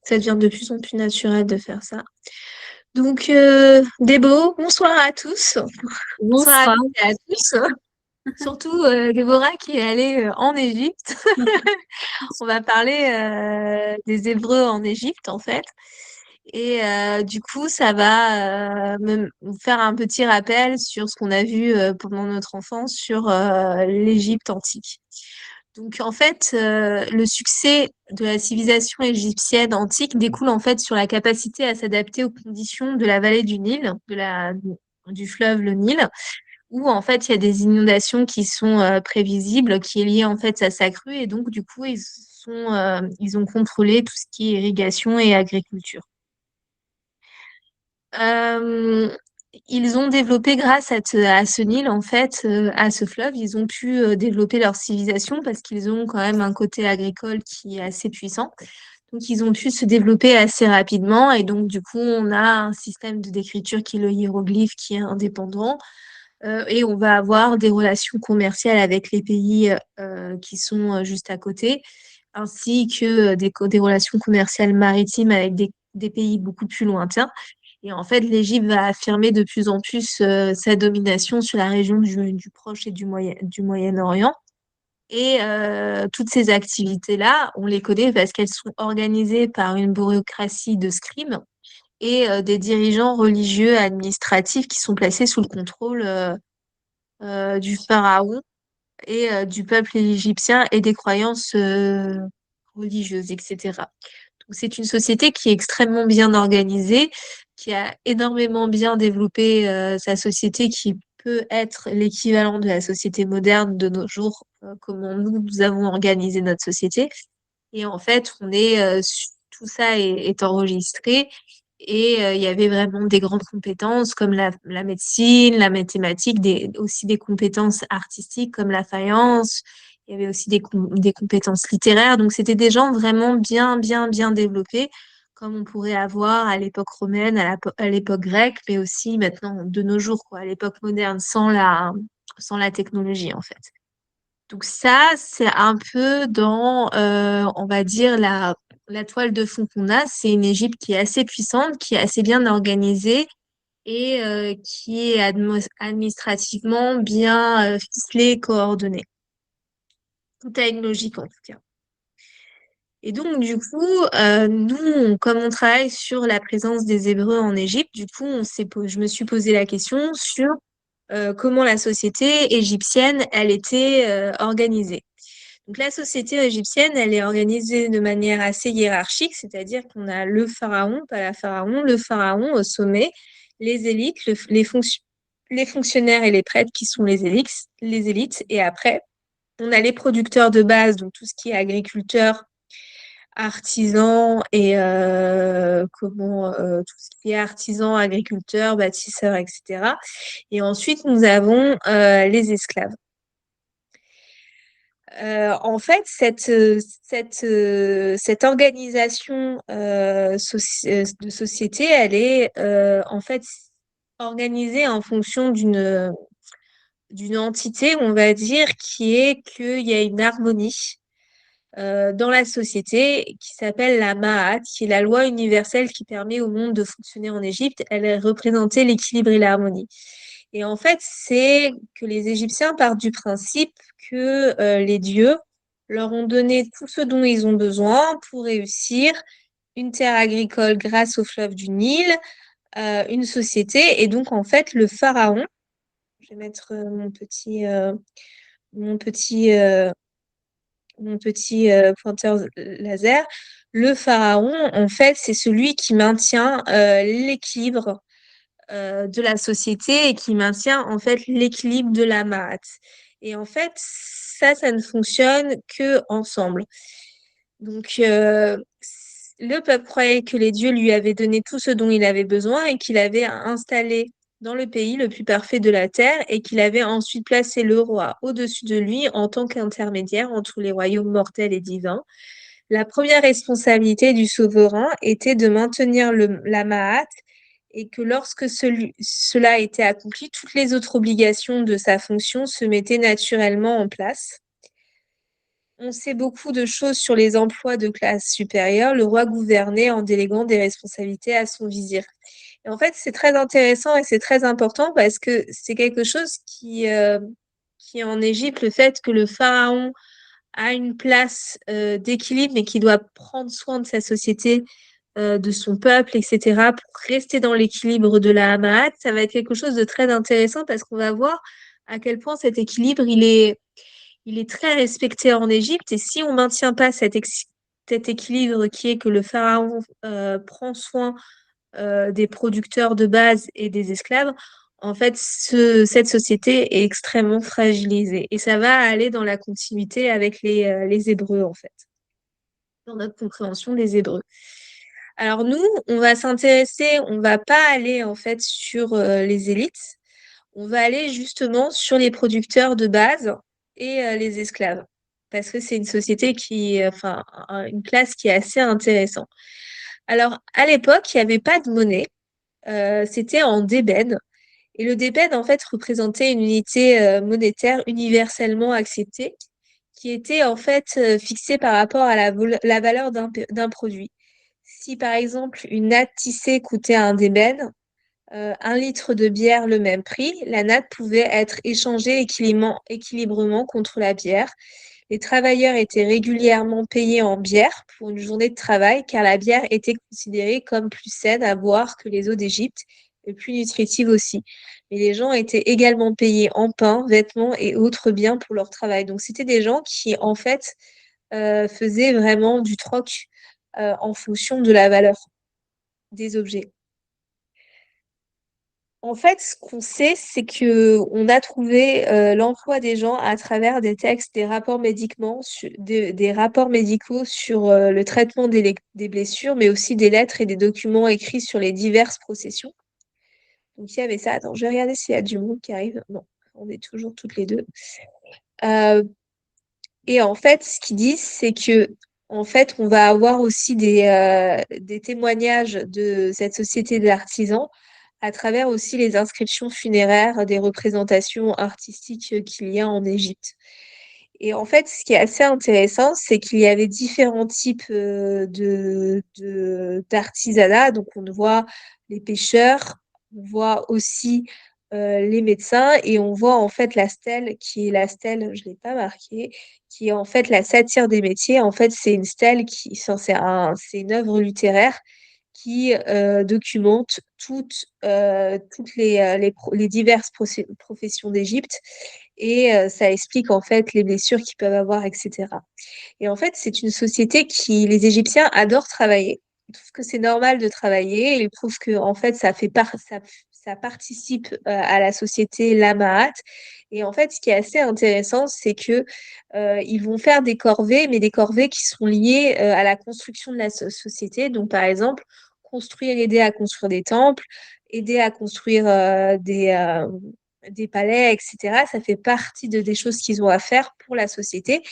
Ça devient de plus en plus naturel de faire ça. Donc, Débo, bonsoir à tous. Bonsoir à Bonsoir. toutes et à tous. Surtout Déborah qui est allée en Égypte. On va parler des Hébreux en Égypte, en fait. Et du coup, ça va me faire un petit rappel sur ce qu'on a vu pendant notre enfance sur l'Égypte antique. Donc, en fait, le succès de la civilisation égyptienne antique découle en fait sur la capacité à s'adapter aux conditions de la vallée du Nil, du fleuve le Nil, où en fait il y a des inondations qui sont prévisibles, qui est lié en fait à sa crue, et donc du coup ils ont contrôlé tout ce qui est irrigation et agriculture. Euh, Ils ont développé grâce à ce Nil, en fait, à ce fleuve, ils ont pu développer leur civilisation parce qu'ils ont quand même un côté agricole qui est assez puissant. Donc, ils ont pu se développer assez rapidement et donc, du coup, on a un système d'écriture qui est le hiéroglyphe qui est indépendant et on va avoir des relations commerciales avec les pays qui sont juste à côté, ainsi que des relations commerciales maritimes avec des pays beaucoup plus lointains. Et en fait, l'Égypte va affirmer de plus en plus sa domination sur la région du Proche et du Moyen-Orient. Et toutes ces activités-là, on les connaît parce qu'elles sont organisées par une bureaucratie de scribes et des dirigeants religieux administratifs qui sont placés sous le contrôle du pharaon et du peuple égyptien et des croyances religieuses, etc. Donc, c'est une société qui est extrêmement bien organisée, qui a énormément bien développé sa société, qui peut être l'équivalent de la société moderne de nos jours, comment nous avons organisé notre société. Et en fait, tout ça est enregistré. Et il y avait vraiment des grandes compétences comme la médecine, la mathématique, aussi des compétences artistiques comme la faïence. Il y avait aussi des compétences littéraires. Donc, c'était des gens vraiment bien, bien, bien développés, comme on pourrait avoir à l'époque romaine, à l'époque grecque, mais aussi maintenant de nos jours, quoi, à l'époque moderne, sans la technologie, en fait. Donc ça, c'est un peu dans, on va dire, la toile de fond qu'on a. C'est une Égypte qui est assez puissante, qui est assez bien organisée et qui est administrativement bien ficelée, coordonnée. Tout a une logique en tout cas. Et donc, du coup, nous, comme on travaille sur la présence des Hébreux en Égypte, du coup, je me suis posé la question sur comment la société égyptienne, elle était organisée. Donc la société égyptienne, elle est organisée de manière assez hiérarchique, c'est-à-dire qu'on a le pharaon, pas la pharaon, le pharaon au sommet, les élites, les fonctionnaires et les prêtres qui sont les élites, et après, on a les producteurs de base, donc tout ce qui est agriculteur, artisan et tout ce qui est artisan, agriculteur, bâtisseur, etc. Et ensuite, nous avons les esclaves. En fait, cette organisation de société, elle est en fait organisée en fonction d'une entité, on va dire, qui est qu'il y a une harmonie dans la société qui s'appelle la Ma'at, qui est la loi universelle qui permet au monde de fonctionner en Égypte. Elle est représentée l'équilibre et l'harmonie. Et en fait, c'est que les Égyptiens partent du principe que les dieux leur ont donné tout ce dont ils ont besoin pour réussir une terre agricole grâce au fleuve du Nil, une société. Et donc, en fait, le pharaon, je vais mettre mon petit, euh, mon petit pointeur laser, le pharaon, en fait, c'est celui qui maintient l'équilibre de la société et qui maintient en fait l'équilibre de la Maat. Et en fait, ça ne fonctionne que ensemble. Donc, le peuple croyait que les dieux lui avaient donné tout ce dont il avait besoin et qu'il avait installé dans le pays le plus parfait de la terre et qu'il avait ensuite placé le roi au-dessus de lui en tant qu'intermédiaire entre les royaumes mortels et divins. La première responsabilité du souverain était de maintenir la Maat et que lorsque cela était accompli, toutes les autres obligations de sa fonction se mettaient naturellement en place. on sait beaucoup de choses sur les emplois de classe supérieure. Le roi gouvernait en déléguant des responsabilités à son vizir. Et en fait, c'est très intéressant et c'est très important parce que c'est quelque chose qui est en Égypte, le fait que le pharaon a une place d'équilibre, mais qui doit prendre soin de sa société, de son peuple, etc., pour rester dans l'équilibre de la Hama'at, ça va être quelque chose de très intéressant parce qu'on va voir à quel point cet équilibre, il est très respecté en Égypte. Et si on ne maintient pas cet équilibre qui est que le pharaon prend soin des producteurs de base et des esclaves, en fait, cette société est extrêmement fragilisée. Et ça va aller dans la continuité avec les Hébreux, en fait, dans notre compréhension des Hébreux. Alors nous, on va s'intéresser, on va pas aller en fait sur les élites, on va aller justement sur les producteurs de base et les esclaves. Parce que c'est une société enfin, une classe qui est assez intéressante. Alors, à l'époque, il n'y avait pas de monnaie. C'était en débène. Et le débène, en fait, représentait une unité monétaire universellement acceptée, qui était en fait fixée par rapport à la valeur d'un produit. Si par exemple une natte tissée coûtait un débène, 1 litre de bière le même prix, la natte pouvait être échangée équilibrement contre la bière. Les travailleurs étaient régulièrement payés en bière pour une journée de travail car la bière était considérée comme plus saine à boire que les eaux d'Égypte et plus nutritive aussi. Mais les gens étaient également payés en pain, vêtements et autres biens pour leur travail. Donc c'était des gens qui en fait faisaient vraiment du troc en fonction de la valeur des objets. En fait, ce qu'on sait, c'est que on a trouvé l'emploi des gens à travers des textes, des rapports médicaux sur le traitement des blessures, mais aussi des lettres et des documents écrits sur les diverses processions. Donc il y avait ça. Attends, je vais regarder s'il y a du monde qui arrive. Non, on est toujours toutes les deux. Euh, et en fait, ce qu'ils disent, c'est que en fait, on va avoir aussi des témoignages de cette société d'artisans à travers aussi les inscriptions funéraires des représentations artistiques qu'il y a en Égypte. Et en fait, ce qui est assez intéressant, c'est qu'il y avait différents types d'artisanat. Donc, on voit les pêcheurs, on voit aussi les médecins et on voit en fait la stèle qui est la stèle, je ne l'ai pas marquée, qui est en fait la satire des métiers. En fait, c'est une stèle enfin, c'est une œuvre littéraire qui documente toutes les diverses professions d'Égypte et ça explique en fait les blessures qu'ils peuvent avoir, etc. Et en fait, c'est une société les Égyptiens adorent travailler. Ils trouvent que c'est normal de travailler. Ils trouvent que en fait, ça participe à la société Lamaat. Et en fait, ce qui est assez intéressant, c'est que ils vont faire des corvées, mais des corvées qui sont liées à la construction de la société. Donc, par exemple, aider à construire des temples, aider à construire des palais, etc. Ça fait partie des choses qu'ils ont à faire pour la société.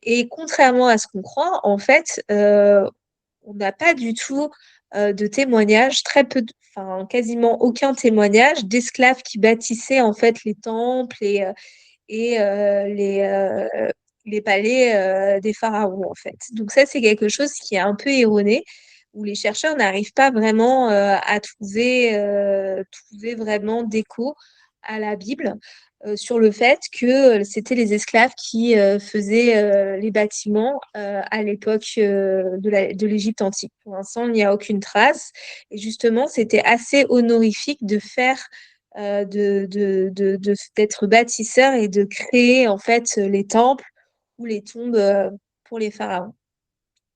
Et contrairement à ce qu'on croit, en fait, on n'a pas du tout de témoignages, enfin quasiment aucun témoignage d'esclaves qui bâtissaient en fait les temples et les palais des pharaons en fait. Donc ça, c'est quelque chose qui est un peu erroné, où les chercheurs n'arrivent pas vraiment à trouver vraiment d'écho à la Bible sur le fait que c'était les esclaves qui faisaient les bâtiments à l'époque de l'Égypte antique. Pour l'instant, il n'y a aucune trace. Et justement, c'était assez honorifique de faire d'être bâtisseur et de créer en fait les temples ou les tombes pour les pharaons.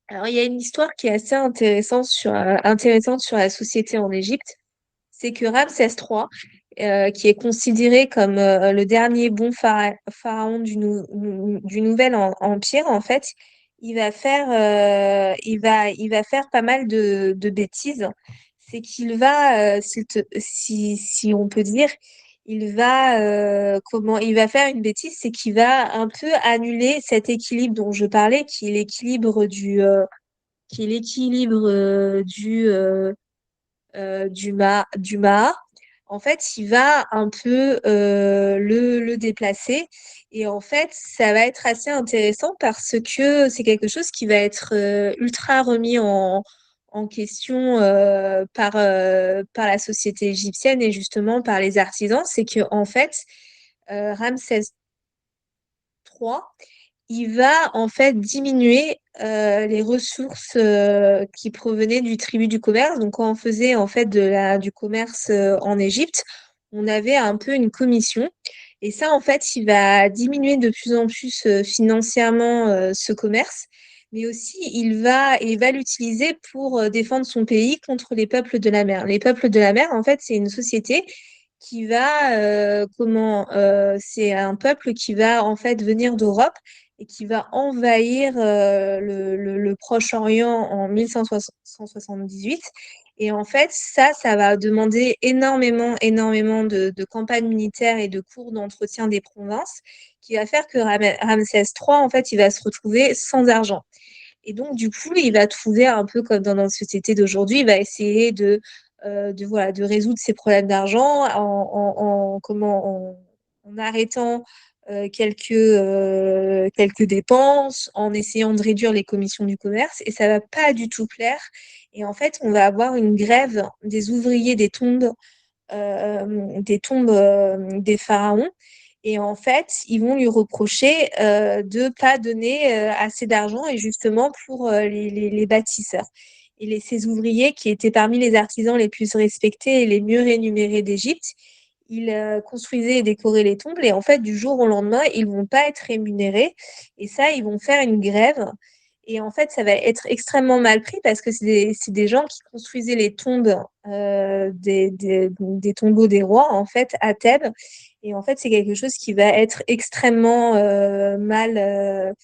Alors, il y a une histoire qui est assez intéressante sur la société en Égypte. C'est que Ramsès III, qui est considéré comme le dernier bon pharaon du nouvel empire, en fait, il va faire pas mal de bêtises. C'est qu'il va, si on peut dire, il va faire une bêtise, c'est qu'il va un peu annuler cet équilibre dont je parlais, qui est l'équilibre du Maat. en fait, il va un peu le déplacer. Et en fait, ça va être assez intéressant parce que c'est quelque chose qui va être ultra remis en question par la société égyptienne et justement par les artisans. C'est que en fait, Ramsès III, il va en fait diminuer les ressources qui provenaient du tribut du commerce. Donc, quand on faisait en fait du commerce en Égypte, on avait un peu une commission. Et ça, en fait, il va diminuer de plus en plus financièrement ce commerce, mais aussi il va l'utiliser pour défendre son pays contre les peuples de la mer. Les peuples de la mer, en fait, c'est une société qui va, c'est un peuple qui va en fait venir d'Europe et qui va envahir le Proche-Orient en 1578. Et en fait, ça va demander énormément de campagnes militaires et de cours d'entretien des provinces, qui va faire que Ramsès III, en fait, il va se retrouver sans argent. Et donc, du coup, il va trouver un peu comme dans notre société d'aujourd'hui, il va essayer voilà, de résoudre ses problèmes d'argent en arrêtant quelques dépenses, en essayant de réduire les commissions du commerce. Et ça va pas du tout plaire. Et en fait, on va avoir une grève des ouvriers des pharaons. Et en fait, ils vont lui reprocher de pas donner assez d'argent et justement pour les bâtisseurs. Ces ouvriers qui étaient parmi les artisans les plus respectés et les mieux rémunérés d'Égypte, ils construisaient et décoraient les tombes et en fait, du jour au lendemain, ils vont pas être rémunérés et ça, ils vont faire une grève. Et en fait, ça va être extrêmement mal pris parce que c'est des gens qui construisaient les tombes des tombeaux des rois, en fait, à Thèbes. Et en fait, c'est quelque chose qui va être extrêmement mal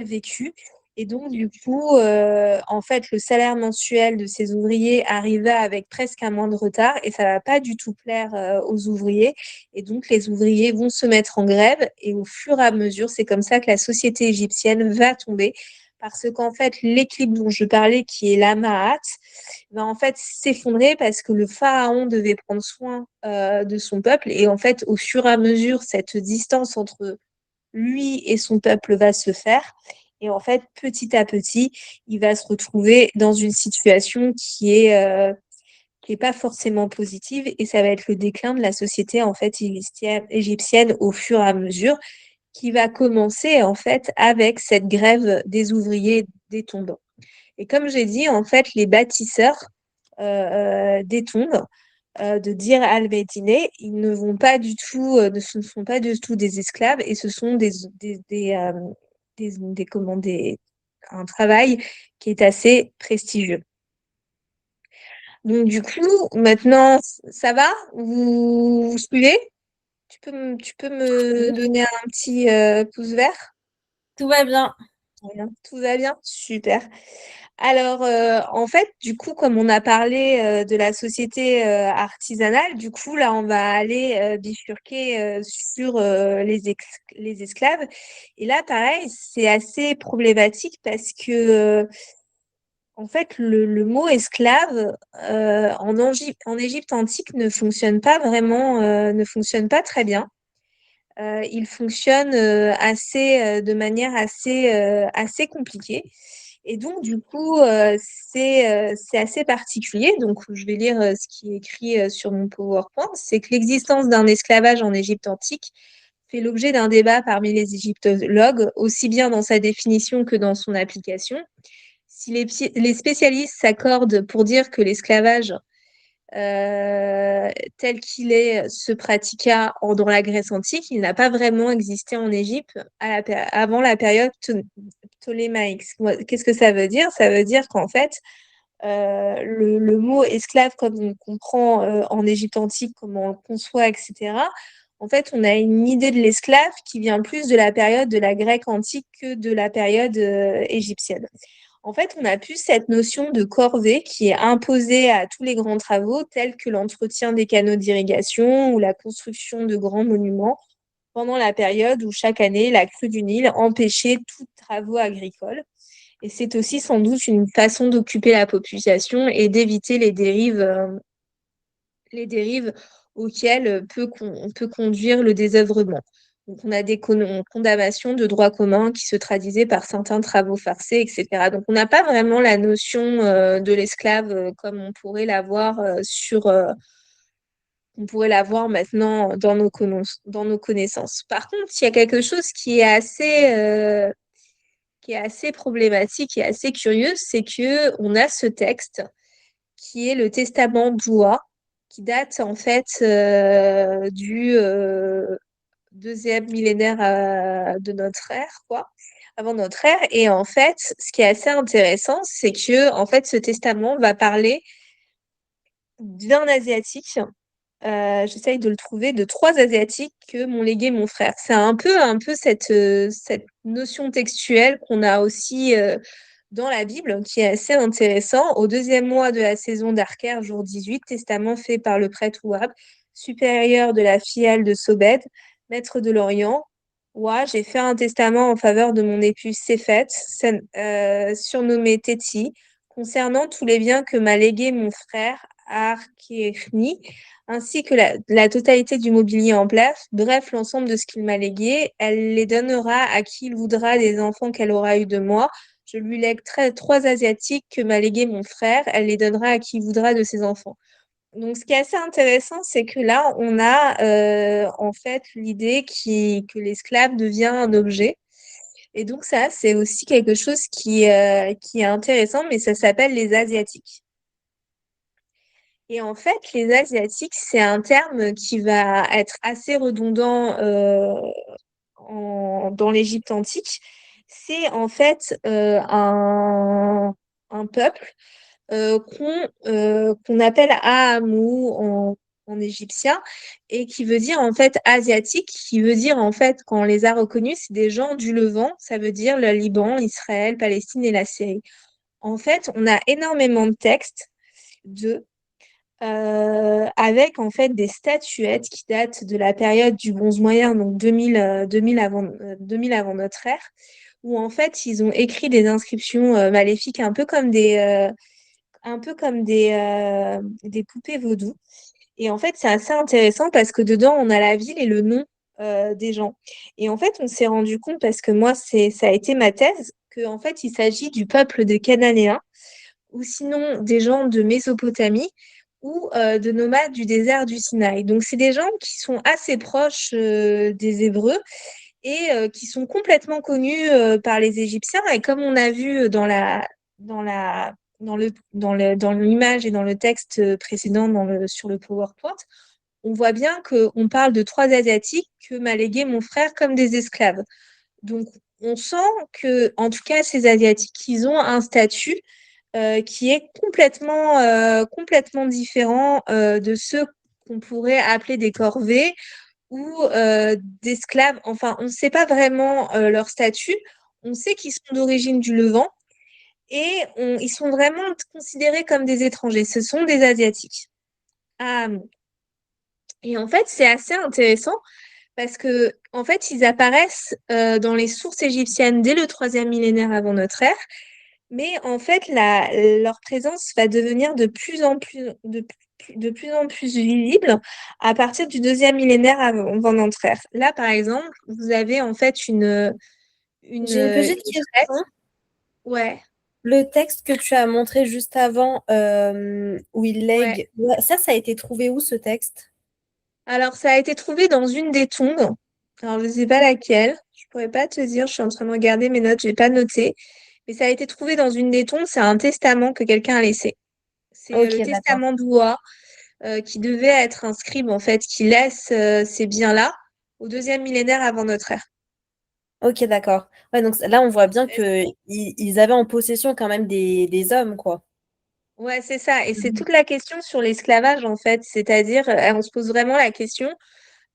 vécu. Et donc, du coup, en fait, le salaire mensuel de ces ouvriers arriva avec presque un mois de retard et ça va pas du tout plaire aux ouvriers. Et donc, les ouvriers vont se mettre en grève et au fur et à mesure, c'est comme ça que la société égyptienne va tomber. Parce qu'en fait, l'équilibre dont je parlais, qui est la Mahat, va en fait s'effondrer parce que le pharaon devait prendre soin de son peuple. Et en fait, au fur et à mesure, cette distance entre lui et son peuple va se faire. Et en fait, petit à petit, il va se retrouver dans une situation qui est pas forcément positive et ça va être le déclin de la société en fait égyptienne au fur et à mesure qui va commencer en fait avec cette grève des ouvriers des tombes. Et comme j'ai dit, en fait, les bâtisseurs des tombes de Dir al-Medineh, ils ne vont pas du tout, ce ne sont pas du tout des esclaves et ce sont comment, un travail qui est assez prestigieux. Donc du coup, maintenant, ça va? Vous suivez? Tu peux me donner un petit pouce vert? Tout va bien. Bien. Tout va bien? Super. Alors, en fait, du coup, comme on a parlé de la société artisanale, du coup, là, on va aller bifurquer sur les esclaves. Et là, pareil, c'est assez problématique parce que, en fait, le mot esclave en Égypte antique ne fonctionne pas vraiment, ne fonctionne pas très bien. Il fonctionne de manière assez compliquée. Et donc, du coup, c'est assez particulier. Donc, je vais lire ce qui est écrit sur mon PowerPoint. C'est que l'existence d'un esclavage en Égypte antique fait l'objet d'un débat parmi les égyptologues, aussi bien dans sa définition que dans son application. Si les spécialistes s'accordent pour dire que l'esclavage tel qu'il est se pratiqua dans la Grèce antique, il n'a pas vraiment existé en Égypte avant la période ptolémaïque. Qu'est-ce que ça veut dire? Ça veut dire qu'en fait, le mot esclave, comme on comprend en Égypte antique, comment on le conçoit, etc., en fait, on a une idée de l'esclave qui vient plus de la période de la Grecque antique que de la période égyptienne. En fait, on a plus cette notion de corvée qui est imposée à tous les grands travaux, tels que l'entretien des canaux d'irrigation ou la construction de grands monuments, pendant la période où chaque année, la crue du Nil empêchait tous travaux agricoles. Et c'est aussi sans doute une façon d'occuper la population et d'éviter les dérives les dérives auxquelles peut conduire le désœuvrement. Donc, on a des condamnations de droit commun qui se traduisaient par certains travaux forcés, etc. Donc, on n'a pas vraiment la notion de l'esclave comme on pourrait l'avoir maintenant dans nos connaissances. Par contre, il y a quelque chose qui est assez problématique et assez curieux, c'est que on a ce texte qui est le Testament d'Oua, qui date en fait du deuxième millénaire de notre ère, quoi, avant notre ère. Et en fait, ce qui est assez intéressant, c'est que en fait, ce testament va parler d'un asiatique. J'essaye de le trouver, de trois asiatiques que m'ont légué mon frère. C'est un peu cette notion textuelle qu'on a aussi dans la Bible, qui est assez intéressant. Au deuxième mois de la saison d'Arker, jour 18, testament fait par le prêtre Ouab, supérieur de la filleule de Sobed, maître de l'Orient. Ouah, j'ai fait un testament en faveur de mon épouse Séphet, surnommé Téti, concernant tous les biens que m'a légué mon frère Arkéchni, ainsi que la totalité du mobilier en place, bref, l'ensemble de ce qu'il m'a légué. Elle les donnera à qui il voudra des enfants qu'elle aura eus de moi. Je lui lègue trois asiatiques que m'a légué mon frère. Elle les donnera à qui voudra de ses enfants. Donc, ce qui est assez intéressant, c'est que là, on a en fait l'idée que l'esclave devient un objet. Et donc, ça, c'est aussi quelque chose qui est intéressant, mais ça s'appelle les Asiatiques. Et en fait, les Asiatiques, c'est un terme qui va être assez redondant dans l'Égypte antique. C'est en fait un peuple qu'on appelle Ahamou en égyptien et qui veut dire en fait asiatique, qui veut dire en fait, quand on les a reconnus, c'est des gens du Levant, ça veut dire le Liban, Israël, Palestine et la Syrie. En fait, on a énormément de textes de avec en fait des statuettes qui datent de la période du Bronze moyen, donc 2000 avant notre ère, où en fait ils ont écrit des inscriptions maléfiques un peu comme des poupées vaudou. Et en fait c'est assez intéressant parce que dedans on a la ville et le nom des gens. Et en fait on s'est rendu compte, parce que moi ça a été ma thèse, que en fait il s'agit du peuple des Cananéens ou sinon des gens de Mésopotamie ou de nomades du désert du Sinaï. Donc, c'est des gens qui sont assez proches des Hébreux et qui sont complètement connus par les Égyptiens. Et comme on a vu dans la, dans l'image et dans le texte précédent sur le PowerPoint, on voit bien qu'on parle de trois Asiatiques que m'a légué mon frère comme des esclaves. Donc, on sent que, en tout cas, ces Asiatiques, ils ont un statut qui est complètement différent de ceux qu'on pourrait appeler des corvées ou d'esclaves. Enfin, on ne sait pas vraiment leur statut. On sait qu'ils sont d'origine du Levant et ils sont vraiment considérés comme des étrangers. Ce sont des Asiatiques. Ah, et en fait, c'est assez intéressant parce que, en fait, ils apparaissent dans les sources égyptiennes dès le troisième millénaire avant notre ère. Mais en fait, leur présence va devenir de plus en plus visible à partir du deuxième millénaire avant notre ère. Là, par exemple, vous avez en fait J'ai une petite une question. fresque. Ouais, Le texte que tu as montré juste avant, où il ouais. lègue, ouais, ça a été trouvé où ce texte? Alors, ça a été trouvé dans une des tombes. Alors, je ne sais pas laquelle. Je pourrais pas te dire. Je suis en train de regarder mes notes. Je n'ai pas noté. Mais ça a été trouvé dans une des tombes. C'est un testament que quelqu'un a laissé. C'est Ok, le d'accord. testament d'Oua qui devait être un scribe, en fait, qui laisse ces biens-là au deuxième millénaire avant notre ère. Ok, d'accord. Ouais, donc là, on voit bien Et- que ils avaient en possession quand même des hommes, quoi. Ouais, c'est ça. Et c'est Mhm. toute la question sur l'esclavage, en fait. C'est-à-dire, on se pose vraiment la question,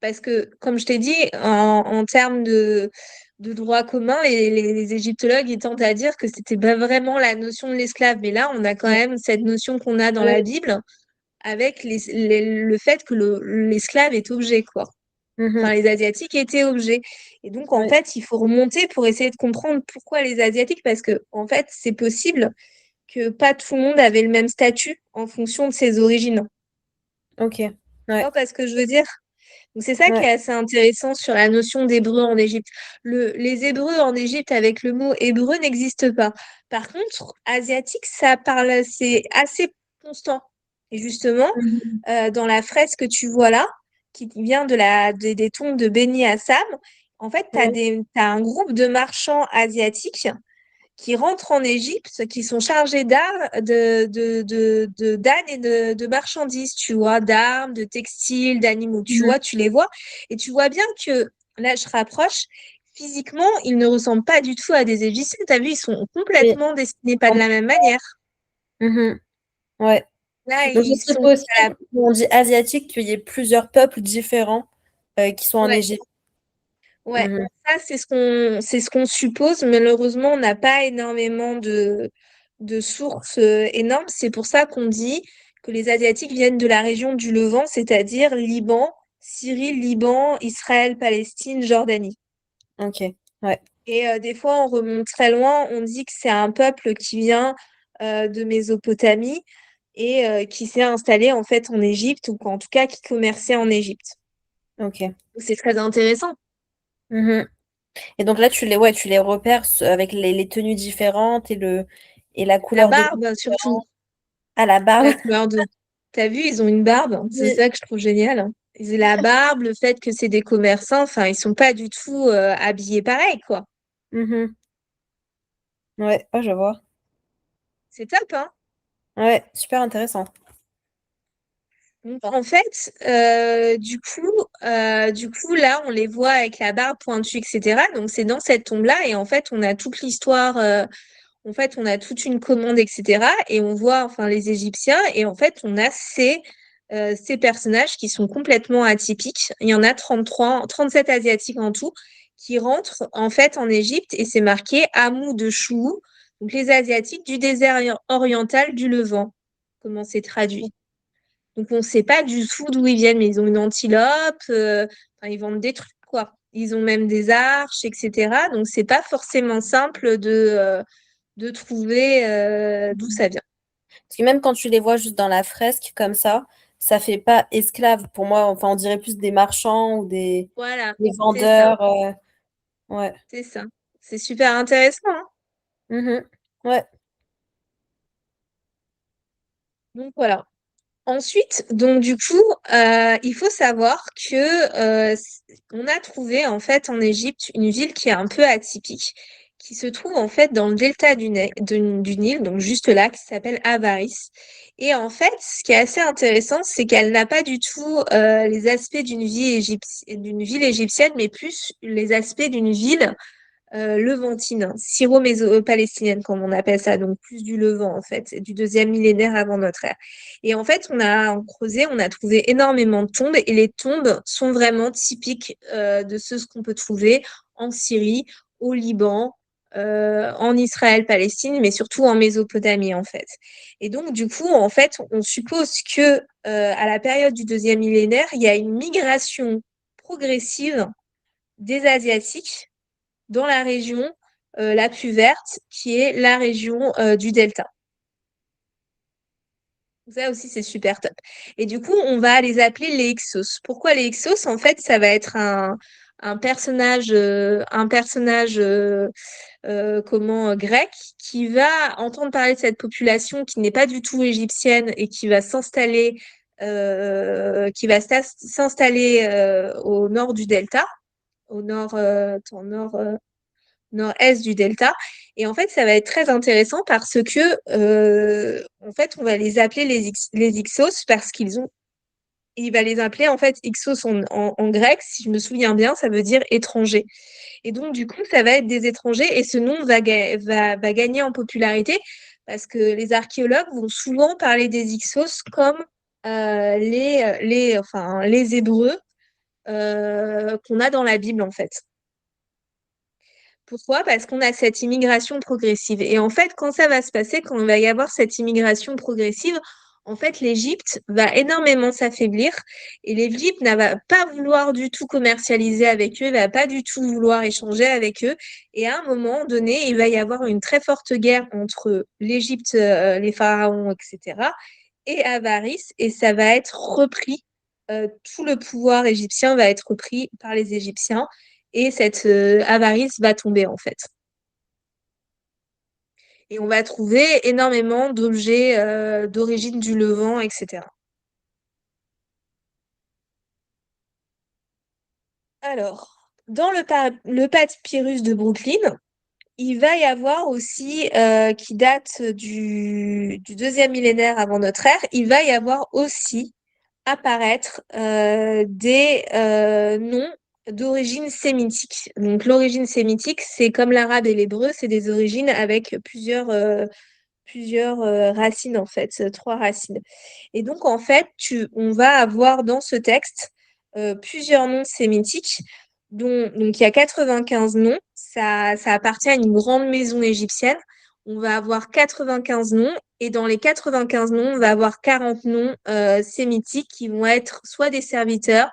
parce que, comme je t'ai dit, en termes de droit commun, les égyptologues, ils tentent à dire que c'était pas vraiment la notion de l'esclave. Mais là, on a quand Mm. même cette notion qu'on a dans la Oui. Bible, avec le fait que l'esclave est objet, quoi. Mhm. Enfin, les Asiatiques étaient objets. Et donc, en Oui. fait, il faut remonter pour essayer de comprendre pourquoi les Asiatiques, parce que, en fait, c'est possible que pas tout le monde avait le même statut en fonction de ses origines. Ok. Tu Ouais. vois pas ce que je veux dire? Donc c'est ça qui Ouais. est assez intéressant sur la notion d'hébreu en Égypte. Les hébreux en Égypte avec le mot hébreu n'existe pas. Par contre, asiatique, ça parle, c'est assez constant. Et justement, Mhm. dans la fresque que tu vois là, qui vient des tombes de Beni Hassam, en fait, Ouais. t'as un groupe de marchands asiatiques qui rentrent en Égypte, qui sont chargés d'ânes et de marchandises, tu vois, d'armes, de textiles, d'animaux, tu Mhm. vois, tu les vois. Et tu vois bien que, là, je rapproche, physiquement, ils ne ressemblent pas du tout à des Égyptiens. T'as vu, ils sont Et complètement dessinés pas de en- la même manière. Mhm. Ouais. Là, Donc, ce ils serait sont à possible, la... quand on dit asiatique, qu'il y ait plusieurs peuples différents qui sont en Ouais, Égypte. ouais. Mhm. Ça, c'est ce qu'on suppose. Malheureusement, on n'a pas énormément de sources énormes. C'est pour ça qu'on dit que les Asiatiques viennent de la région du Levant, c'est-à-dire Liban, Syrie, Liban, Israël, Palestine, Jordanie. Ok. Ouais. Et des fois, on remonte très loin, on dit que c'est un peuple qui vient de Mésopotamie et qui s'est installé en fait en Égypte, ou en tout cas qui commerçait en Égypte. Ok. Donc, c'est très intéressant. Mhm. Et donc là, tu les repères avec les tenues différentes et la La couleur de peau barbe, surtout. différente. À la barbe. La couleur de... T'as vu, ils ont une barbe. C'est Oui. ça que je trouve génial. Ils ont la barbe, le fait que c'est des commerçants, enfin, ils sont pas du tout habillés pareil, quoi. Mhm. Ouais, oh, je vois. C'est top, hein? Ouais, super intéressant. Donc, en fait, du coup, là, on les voit avec la barbe pointue, etc. Donc, c'est dans cette tombe-là, et en fait, on a toute l'histoire. En fait, on a toute une commande, etc. Et on voit, enfin, les Égyptiens, et en fait, on a ces personnages qui sont complètement atypiques. Il y en a 33, 37 Asiatiques en tout, qui rentrent, en fait, en Égypte, et c'est marqué Amou de Chou, donc les Asiatiques du désert oriental du Levant, comment c'est traduit. Donc, on ne sait pas du tout d'où ils viennent, mais ils ont une antilope, enfin, ils vendent des trucs, quoi. Ils ont même des arches, etc. Donc, c'est pas forcément simple de trouver d'où ça vient. Parce que même quand tu les vois juste dans la fresque comme ça fait pas esclave pour moi. Enfin, on dirait plus des marchands ou Voilà, des c'est ça, vendeurs. Ouais. c'est ça. C'est super intéressant, hein. Mhm. Ouais. Donc voilà. Ensuite, donc du coup, il faut savoir que on a trouvé en fait en Égypte une ville qui est un peu atypique, qui se trouve en fait dans le delta du Nil, donc juste là, qui s'appelle Avaris. Et en fait, ce qui est assez intéressant, c'est qu'elle n'a pas du tout les aspects d'une ville égyptienne, mais plus les aspects d'une ville levantine, syro-palestinienne, comme on appelle ça, donc plus du Levant en fait, du deuxième millénaire avant notre ère. Et en fait, en creusé, on a trouvé énormément de tombes et les tombes sont vraiment typiques de ce qu'on peut trouver en Syrie, au Liban, en Israël, Palestine, mais surtout en Mésopotamie en fait. Et donc du coup, en fait, on suppose que à la période du deuxième millénaire, il y a une migration progressive des Asiatiques dans la région la plus verte, qui est la région du Delta. Ça aussi, c'est super top. Et du coup, on va les appeler les Hyksos. Pourquoi les Hyksos? En fait, ça va être un personnage grec qui va entendre parler de cette population qui n'est pas du tout égyptienne et qui va s'installer au nord du delta, au nord-est du delta. Et en fait, ça va être très intéressant parce que, en fait, on va les appeler les Ixos parce il va les appeler, en fait, Ixos en grec, si je me souviens bien, ça veut dire étranger. Et donc, du coup, ça va être des étrangers et ce nom va gagner en popularité parce que les archéologues vont souvent parler des Ixos comme enfin, les Hébreux qu'on a dans la Bible, en fait. Pourquoi? Parce qu'on a cette immigration progressive. Et en fait, quand ça va se passer, quand il va y avoir cette immigration progressive, en fait, l'Égypte va énormément s'affaiblir et l'Égypte ne va pas vouloir du tout commercialiser avec eux, ne va pas du tout vouloir échanger avec eux. Et à un moment donné, il va y avoir une très forte guerre entre l'Égypte, les pharaons, etc., et Avaris, et ça va être repris. Tout le pouvoir égyptien va être repris par les Égyptiens, et cette Avaris va tomber en fait. Et on va trouver énormément d'objets d'origine du Levant, etc. Alors, dans le papyrus de Brooklyn, il va y avoir aussi, qui date du deuxième millénaire avant notre ère, il va y avoir aussi apparaître des noms d'origine sémitique. Donc l'origine sémitique, c'est comme l'arabe et l'hébreu, c'est des origines avec plusieurs racines en fait, trois racines. Et donc en fait, on va avoir dans ce texte plusieurs noms sémitiques, donc il y a 95 noms, ça appartient à une grande maison égyptienne. On va avoir 95 noms, et dans les 95 noms, on va avoir 40 noms sémitiques qui vont être soit des serviteurs,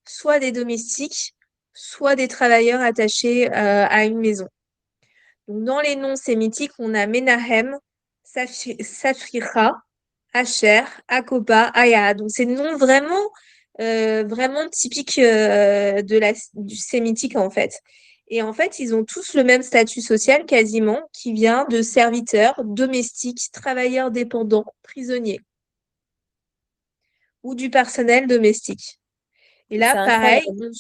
soit des domestiques, soit des travailleurs attachés à une maison. Donc, dans les noms sémitiques, on a Menahem, Safira, Asher, Akoba, Aya. Donc, c'est des noms vraiment typiques du sémitique, en fait. Et en fait, ils ont tous le même statut social quasiment, qui vient de serviteurs, domestiques, travailleurs dépendants, prisonniers ou du personnel domestique. Et là, C'est pareil, incroyable.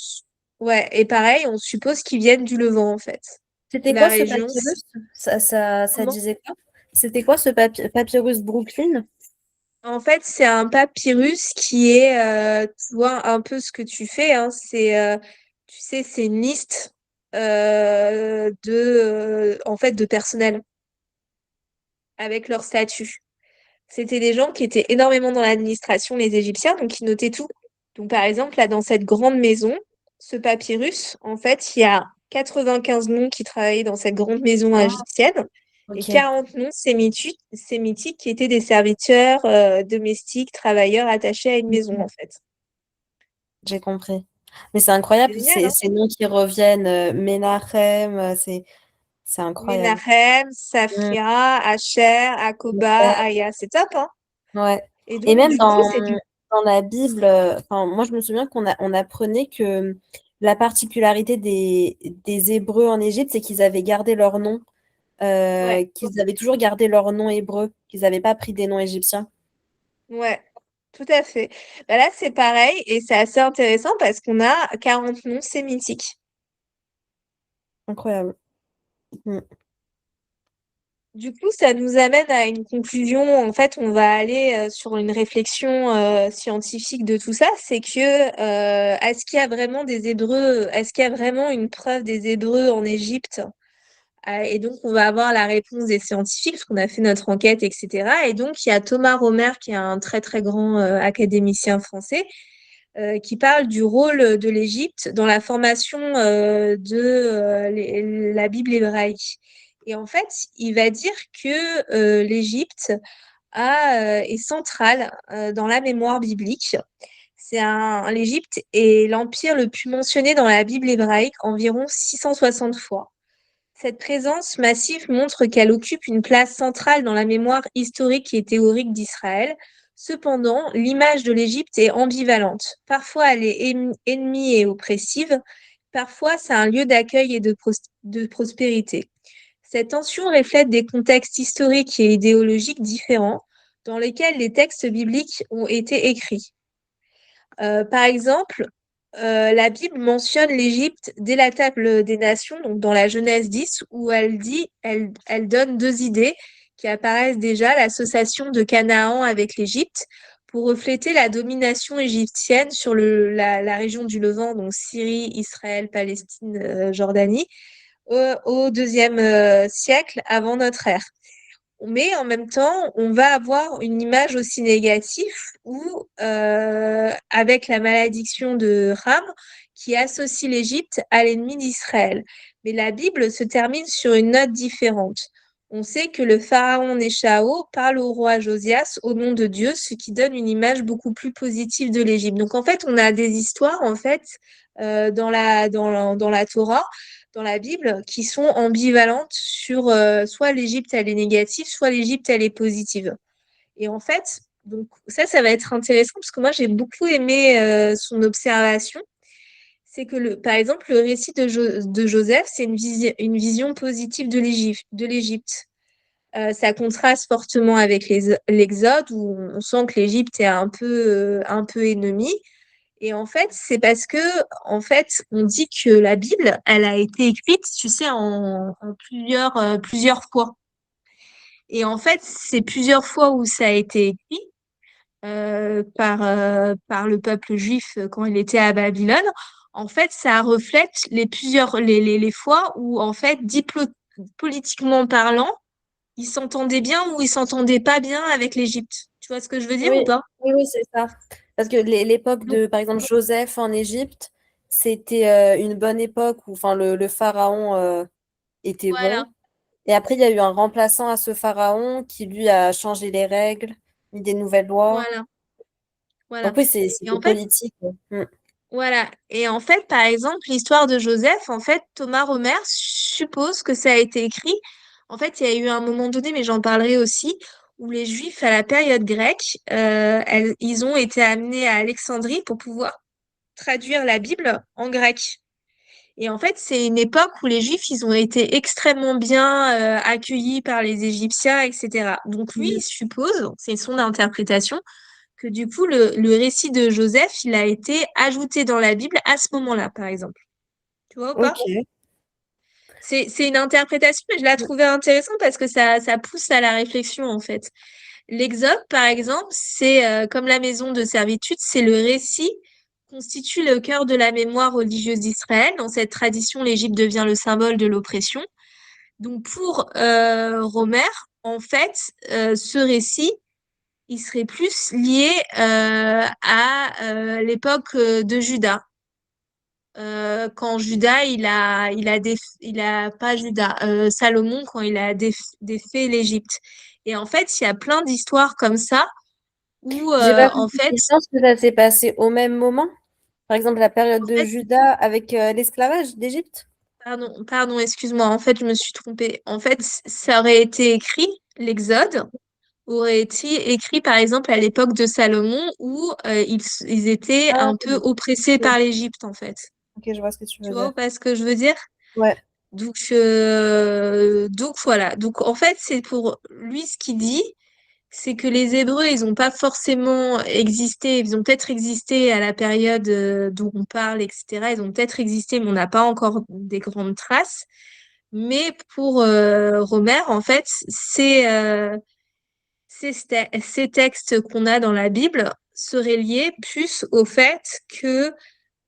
ouais, et pareil, on suppose qu'ils viennent du Levant, en fait. De C'était la quoi ce région. papyrus? Ça Comment? disait quoi? C'était quoi ce papyrus Brooklyn? En fait, c'est un papyrus qui est, tu vois, un peu ce que tu fais, hein, tu sais, c'est une liste en fait, de personnel avec leur statut. C'était des gens qui étaient énormément dans l'administration, les Égyptiens, donc ils notaient tout. Donc, par exemple, là, dans cette grande maison, ce papyrus, en fait, il y a 95 noms qui travaillaient dans cette grande maison Ah, égyptienne et ok, 40 noms sémitiques qui étaient des serviteurs domestiques, travailleurs attachés à une maison, en fait. j'ai compris. Mais c'est C'est incroyable, génial, hein? ces noms qui reviennent, Menachem, c'est incroyable. Menahem, Mm, Safria, Asher, Akoba, ouais. Aya, c'est top, hein? Ouais. Et Et donc, même du coup, c'est du... dans la Bible, enfin, moi je me souviens on apprenait que la particularité des Hébreux en Égypte, c'est qu'ils avaient gardé leur nom, Ouais, qu'ils avaient toujours gardé leur nom hébreu, qu'ils n'avaient pas pris des noms égyptiens. ouais. Tout à fait. Bah là, c'est pareil et c'est assez intéressant parce qu'on a 40 noms sémitiques. Incroyable. Mm. Du coup, ça nous amène à une conclusion. En fait, on va aller sur une réflexion scientifique de tout ça. C'est que est-ce qu'il y a vraiment des Hébreux? Est-ce qu'il y a vraiment une preuve des Hébreux en Égypte? Et donc, on va avoir la réponse des scientifiques parce qu'on a fait notre enquête, etc. Et donc, il y a Thomas Romer, qui est un très, très grand académicien français, qui parle du rôle de l'Égypte dans la formation de la Bible hébraïque. Et en fait, il va dire que l'Égypte est centrale dans la mémoire biblique. L'Égypte est l'empire le plus mentionné dans la Bible hébraïque, environ 660 fois. Cette présence massive montre qu'elle occupe une place centrale dans la mémoire historique et théorique d'Israël. Cependant, l'image de l'Égypte est ambivalente. Parfois, elle est ennemie et oppressive. Parfois, c'est un lieu d'accueil et de prospérité. Cette tension reflète des contextes historiques et idéologiques différents dans lesquels les textes bibliques ont été écrits. Par exemple, la Bible mentionne l'Égypte dès la table des nations, donc dans la Genèse 10, où elle donne deux idées qui apparaissent déjà, l'association de Canaan avec l'Égypte, pour refléter la domination égyptienne sur la région du Levant, donc Syrie, Israël, Palestine, Jordanie, au deuxième siècle avant notre ère. Mais en même temps, on va avoir une image aussi négative où, avec la malédiction de Ram, qui associe l'Égypte à l'ennemi d'Israël. Mais la Bible se termine sur une note différente. On sait que le pharaon Néchao parle au roi Josias au nom de Dieu, ce qui donne une image beaucoup plus positive de l'Égypte. Donc en fait, on a des histoires en fait dans la Torah, dans la Bible, qui sont ambivalentes sur soit l'Égypte elle est négative, soit l'Égypte elle est positive. Et en fait, Donc ça va être intéressant parce que moi, j'ai beaucoup aimé son observation. C'est que, par exemple, le récit de Joseph, c'est une vision positive de l'Égypte. Ça contraste fortement avec l'Exode, où on sent que l'Égypte est un peu ennemie. Et en fait, c'est parce que, en fait, on dit que la Bible, elle a été écrite, tu sais, en plusieurs fois. Et en fait, c'est plusieurs fois où ça a été écrit par le peuple juif quand il était à Babylone. En fait, ça reflète les fois où, en fait, politiquement parlant, ils s'entendaient bien ou ils s'entendaient pas bien avec l'Égypte. Tu vois ce que je veux dire ou Oui, pas? oui, oui, c'est ça. Parce que l'époque Donc, de, par exemple, Joseph en Égypte, c'était une bonne époque où enfin, le pharaon était voilà, bon. Et après, il y a eu un remplaçant à ce pharaon qui, lui, a changé les règles, mis des nouvelles lois. voilà, voilà. Donc oui, Et c'était en fait, politique. Mm. voilà. Et en fait, par exemple, l'histoire de Joseph, en fait, Thomas Romer suppose que ça a été écrit. En fait, il y a eu un moment donné, mais j'en parlerai aussi, où les Juifs, à la période grecque, ils ont été amenés à Alexandrie pour pouvoir traduire la Bible en grec. Et en fait, c'est une époque où les Juifs, ils ont été extrêmement bien accueillis par les Égyptiens, etc. Donc lui, il Mhm. suppose, c'est son interprétation, que du coup, le récit de Joseph, il a été ajouté dans la Bible à ce moment-là, par exemple. Tu vois ou pas? Ok. C'est une interprétation, mais je la trouvais intéressante parce que ça pousse à la réflexion, en fait. L'Exode, par exemple, c'est comme la maison de servitude, c'est le récit constitue le cœur de la mémoire religieuse d'Israël. Dans cette tradition, l'Égypte devient le symbole de l'oppression. Donc pour Romer, en fait, ce récit, il serait plus lié à l'époque de Juda. Quand Juda, il a pas Juda, Salomon, quand il a défait l'Égypte. Et en fait, il y a plein d'histoires comme ça où, J'ai pas en compris. fait, Tu penses que ça s'est passé au même moment? Par exemple, la période en de fait, Juda avec l'esclavage d'Égypte? pardon, excuse-moi, en fait, je me suis trompée. En fait, ça aurait été écrit, l'Exode aurait été écrit, par exemple, à l'époque de Salomon où ils étaient Ah, un peu oppressés ok. par l'Égypte, en fait. Ok, je vois ce que tu Tu veux vois dire. pas ce que je veux dire? Ouais. Donc voilà. Donc en fait, c'est pour lui ce qu'il dit, c'est que les Hébreux, ils n'ont pas forcément existé, ils ont peut-être existé à la période dont on parle, etc. Ils ont peut-être existé, mais on n'a pas encore des grandes traces. Mais pour Romer, en fait, ces textes qu'on a dans la Bible seraient liés plus au fait que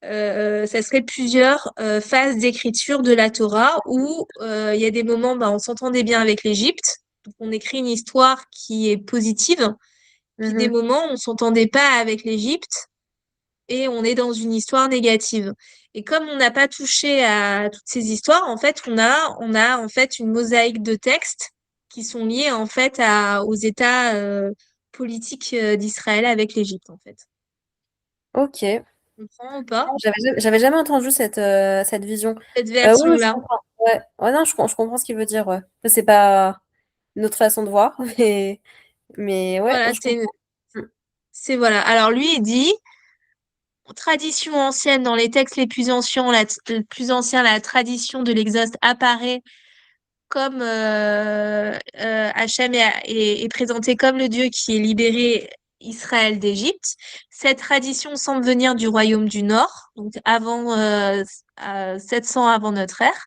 ça serait plusieurs phases d'écriture de la Torah où il y a des moments, bah, on s'entendait bien avec l'Égypte, donc on écrit une histoire qui est positive, puis des Mhm. moments, on s'entendait pas avec l'Égypte et on est dans une histoire négative. Et comme on n'a pas touché à toutes ces histoires, en fait, on a en fait une mosaïque de textes qui sont liés en fait aux états politiques d'Israël avec l'Égypte, en fait. Ok. Tu comprends ou pas? J'avais jamais entendu cette vision. Cette Oui, oui, je version-là. comprends. Ouais. Ouais, non, je comprends ce qu'il veut dire. Ouais. Après, c'est pas notre façon de voir, mais ouais, Voilà, je comprends. Mm. voilà. Alors lui, il dit, tradition ancienne, dans les textes les plus anciens, la tradition de l'Exode apparaît comme Hachem est présenté comme le Dieu qui est libéré Israël d'Égypte. Cette tradition semble venir du royaume du Nord, donc avant 700 avant notre ère.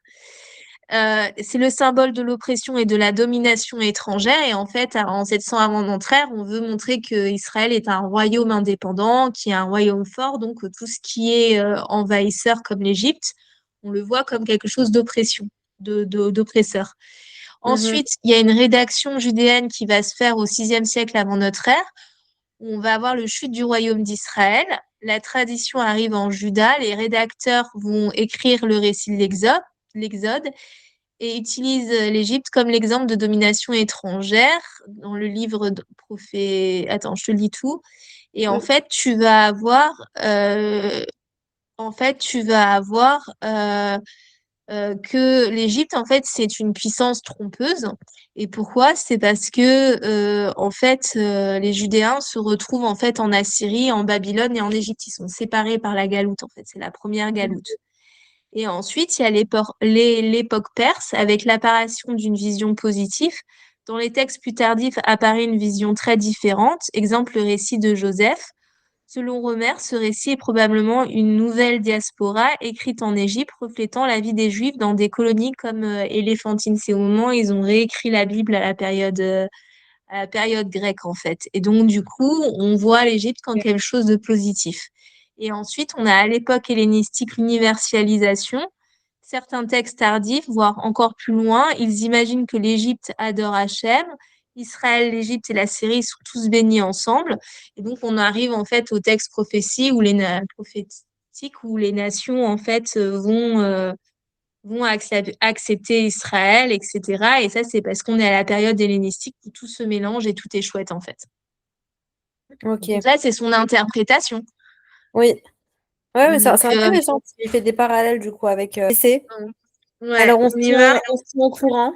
C'est le symbole de l'oppression et de la domination étrangère. Et en fait, en 700 avant notre ère, on veut montrer que Israël est un royaume indépendant, qui est un royaume fort. Donc, tout ce qui est envahisseur comme l'Égypte, on le voit comme quelque chose d'oppression, d'oppresseur. Mhm. Ensuite, il y a une rédaction judéenne qui va se faire au sixième siècle avant notre ère, où on va avoir le chute du royaume d'Israël. La tradition arrive en Juda, les rédacteurs vont écrire le récit de l'Exode, et utilise l'Égypte comme l'exemple de domination étrangère dans le livre de prophète. Attends, je te lis tout. Et Mm. en fait, tu vas avoir que l'Égypte, en fait, c'est une puissance trompeuse Et pourquoi? C'est parce que en fait, les Judéens se retrouvent en fait en Assyrie, en Babylone et en Égypte. Ils sont séparés par la galoute, en fait. C'est la première galoute. Et ensuite, il y a l'époque perse avec l'apparition d'une vision positive. Dans les textes plus tardifs apparaît une vision très différente. Exemple, le récit de Joseph. Selon Romer, ce récit est probablement une nouvelle diaspora écrite en Égypte, reflétant la vie des Juifs dans des colonies comme Éléphantine. C'est au moment où ils ont réécrit la Bible à la période grecque, en fait. Et donc, du coup, on voit l'Égypte comme quelque chose de positif. Et ensuite, on a à l'époque hellénistique l'universalisation. Certains textes tardifs, voire encore plus loin, ils imaginent que l'Égypte adore Hachem. Israël, l'Égypte et la Syrie sont tous bénis ensemble. Et donc, on arrive en fait au texte prophétie prophétique où les nations en fait vont accepter Israël, etc. Et ça, c'est parce qu'on est à la période hellénistique où tout se mélange et tout est chouette, en fait. Ok. Donc là, c'est son interprétation. Oui. Ouais, mais c'est Donc, intéressant. Il fait des parallèles du coup avec PC. ouais, Alors on y va. on se tient au courant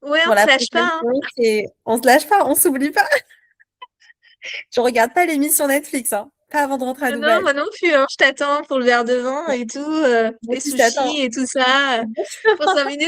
Ouais, pour on se la lâche prochaine pas, hein. séance et on se lâche pas, on s'oublie pas. Je regarde pas l'émission Netflix, hein. Pas avant de rentrer à Ah non, Dubaï. moi non plus, hein. Je t'attends pour le verre de vin et tout, Moi les aussi, je t'attends. sushis et tout ça. Pour 5 minutes